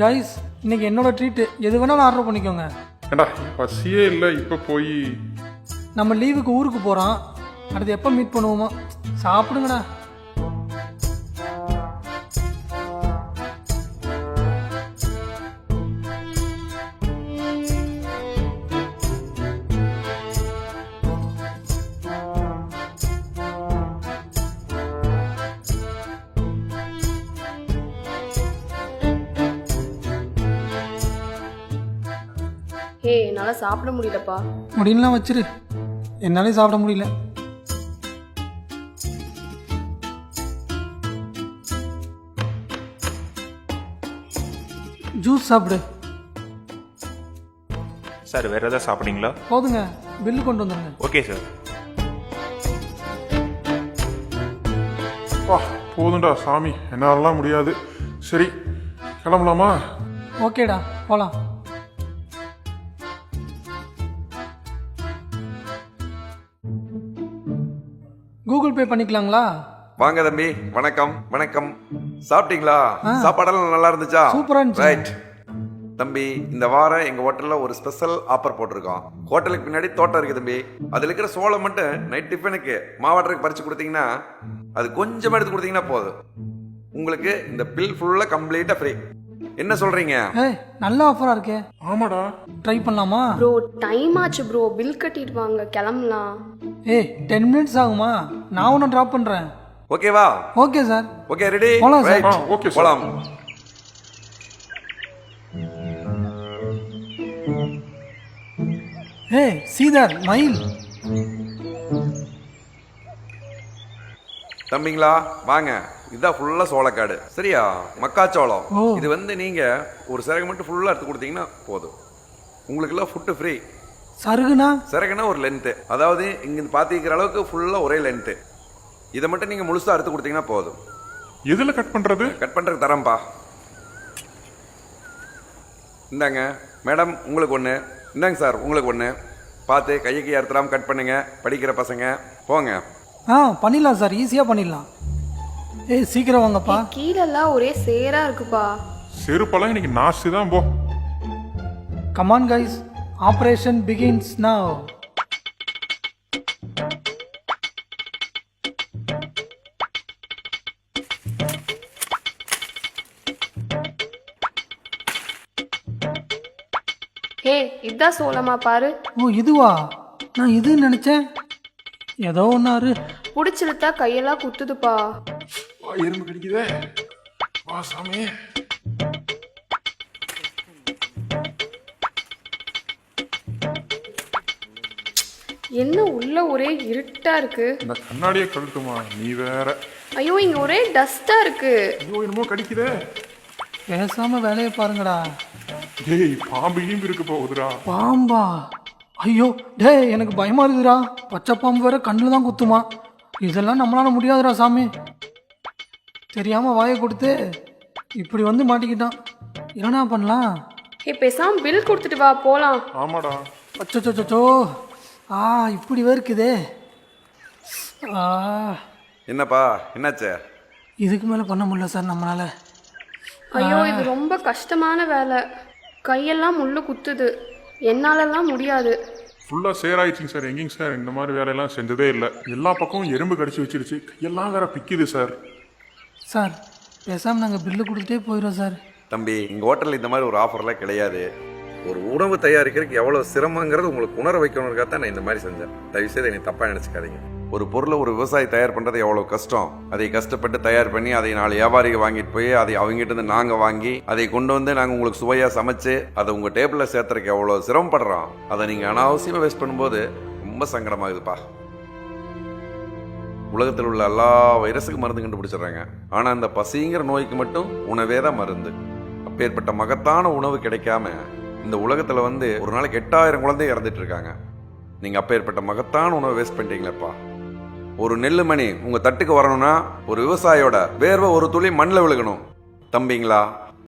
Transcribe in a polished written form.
Guys இன்னைக்கு என்னோட treat எது வேணாலும் ஆர்டர் பண்ணிக்கோங்க. ஏண்டா பசியே இல்லை இப்போ போய். நம்ம லீவுக்கு ஊருக்கு போகிறோம், அடுத்து எப்போ மீட் பண்ணுவோமோ. சாப்பிடுங்கடா. என்னால் சாப்பிட முடியலப்பா. முடியலாம் வச்சிரு, என்னாலே சாப்பிட முடியல. ஜூஸ் சாப்பிடு. சார் வேறு எதாவது சாப்பிட்றீங்களா? போதுங்க, பில்லு கொண்டு வந்துடுங்க. Okay sir. வா போதும்டா சாமி, என்னாலலாம் முடியாது. சரி கிளம்பலாமா? ஓகேடா போகலாம். கூகுள் பே பண்ணிக்கலாங்களா? வாங்க தம்பி, வணக்கம் வணக்கம். சாப்பிட்டீங்களா? சாப்பாடெல்லாம் நல்லா இருந்துச்சா? சூப்பரா இருந்துச்சு. ரைட் தம்பி, இந்த வாரம் எங்க ஹோட்டல்ல ஒரு ஸ்பெஷல் ஆஃபர் போட்டிருக்கோம். ஹோட்டலுக்கு பின்னாடி தோட்டம் இருக்கு தம்பி. அதுல இருக்கிற சோளம் மட்டும் நைட் டிஃபனுக்கு மாவாட்டருக்கு பறிச்சு கொடுத்தீங்கன்னா, அது கொஞ்சம் எடுத்து கொடுத்தீங்கன்னா போதும், உங்களுக்கு இந்த பில் ஃபுல்லா கம்ப்ளீட்டா ஃப்ரீ. என்ன சொல்றீங்க? ஏய் நல்ல ஆஃபரா இருக்கே. ஆமாடா. ட்ரை பண்ணலாமா? ப்ரோ டைம் ஆச்சு ப்ரோ, பில் கட்டிட்டு வாங்க, கிளம்பலாம். ஏய் 10 மினிட்ஸ் ஆகுமா? நான் ஒன்று ட்ராப் பண்ணுறேன். ஓகேவா? Okay sir. Okay ready? போலாம் சார். Okay sir. போலாம். ஏய் சீதர் மயில். தம்பிங்களா வாங்க, இதுதான் ஃபுல்லா சோளக்காடு. சரியா? மக்காச்சோளம். ஓ. இது வந்து நீங்க ஒரு சரகு மட்டும் ஃபுல்லா எடுத்து கொடுத்தீங்கன்னா போதும், உங்களுக்கு எல்லாம் ஃபுட்டு ஃப்ரீ. சருகுனா? சரகுனா ஒரு லென்த்து, அதாவது இங்க பாத்திக்கிற அளவுக்கு ஃபுல்லா ஒரே லென்த்து. இதை மட்டும் நீங்க முழுசா எடுத்து கொடுத்தீங்கன்னா போதும். எதுல கட் பண்றது? கட் பண்றதுக்கு தரம்பா. இந்தாங்க மேடம் உங்களுக்கு ஒன்று, இந்தாங்க சார் உங்களுக்கு ஒன்று. பார்த்து கைக்கு அறுத்துறாம கட் பண்ணுங்க, படிக்கிற பசங்க போங்க. பண்ணிடலாம் சார், ஈஸியாக பண்ணிடலாம். ஏய் சீக்கிரம் வாங்கப்பா. கீழெல்லாம் ஒரே சேரா இருக்குப்பா. செருப்பெல்லாம் இன்னைக்கு நாசி தான் போ. Come on guys, operation begins now. இதுதான் சோளமா பாரு. ஓ இதுவா? நான் இதுன்னு நினைச்சேன். ஏதோ ஒன்னாரு. புடிச்சிருத்தா கையெல்லாம் குத்துதுப்பா. எறும்பு கடிக்குதே. வா சாமி. என்ன உள்ள ஒரே இருட்டா இருக்கு. இந்த கண்ணாடியை கழட்டுமா நீ வேற. ஐயோ இங்க ஒரே டஸ்டா இருக்கு. ஐயோ என்னமோ கடிக்குதே. பேசாம வேலையை பாருங்கடா. டேய் பாம்பு ஈம்பு இருக்கு போகுதுடா. பாம்பா? ஐயோ டேய் எனக்கு பயமா இருக்குதுடா. பச்சை பாம்பு வேற கண்ணில் தான் குத்துமா. இதெல்லாம் நம்மளால முடியாதுடா சாமி. தெரியாம வாயை கொடுத்து இப்படி வந்து மாட்டிக்கிட்டான். என்னடா பண்ணலாம்? பேசாம பில் கொடுத்துட்டு வா போலாம். ஆமாடா. அச்சோ இப்படி வேர்க்குதே. என்னப்பா என்னாச்சு? இதுக்கு மேலே பண்ண முடியல சார் நம்மளால. ஐயோ இது ரொம்ப கஷ்டமான வேலை, கையெல்லாம் முள்ளு குத்துது, என்னாலலாம் முடியாது. ஃபுல்லா சேராயிடுச்சுங்க சார். எங்கேங்க சார் இந்த மாதிரி வேலையெல்லாம் செஞ்சதே இல்லை. எல்லா பக்கமும் எறும்பு கடிச்சு வச்சிருச்சு, கையெல்லாம் வேற பிக்குது சார். சார் பேசாமல் நாங்கள் பில்லு கொடுத்துட்டே போயிடுறோம் சார். தம்பி எங்கள் ஹோட்டலில் இந்த மாதிரி ஒரு ஆஃபர்லாம் கிடையாது. ஒரு உணவு தயாரிக்கிறதுக்கு எவ்வளோ சிரமங்கிறது உங்களுக்கு உணர வைக்கணுங்கிறத தான் நான் இந்த மாதிரி செஞ்சேன். தயவுசெய்து என்னை தப்பாக நினச்சிக்காதீங்க. ஒரு பொருளை ஒரு விவசாயி தயார் பண்ணுறது எவ்வளோ கஷ்டம். அதை கஷ்டப்பட்டு தயார் பண்ணி அதை 4 வியாபாரிகள் வாங்கிட்டு போய் அதை அவங்ககிட்ட இருந்து நாங்கள் வாங்கி அதை கொண்டு வந்து நாங்கள் உங்களுக்கு சுவையாக சமைச்சு அதை உங்கள் டேபிளில் சேர்த்துறதுக்கு எவ்வளோ சிரமப்படுறோம். அதை நீங்கள் அனாவசியமாக வேஸ்ட் பண்ணும்போது ரொம்ப சங்கடமாகுதுப்பா. உலகத்தில் உள்ள எல்லா வைரஸுக்கும் மருந்து கண்டுபிடிச்சிடுறாங்க, ஆனால் அந்த பசிங்கிற நோய்க்கு மட்டும் உணவே தான் மருந்து. அப்பேற்பட்ட மகத்தான உணவு கிடைக்காம இந்த உலகத்தில் வந்து ஒரு நாளைக்கு 8000 குழந்தை இறந்துட்டு இருக்காங்க. நீங்கள் அப்பேற்பட்ட மகத்தான உணவை வேஸ்ட் பண்ணிட்டீங்களேப்பா. ஒரு நெல்லு மணி உங்கள் தட்டுக்கு வரணும்னா ஒரு விவசாயியோட வேர்வை ஒரு துளி மண்ணில் விழுகணும். தம்பிங்களா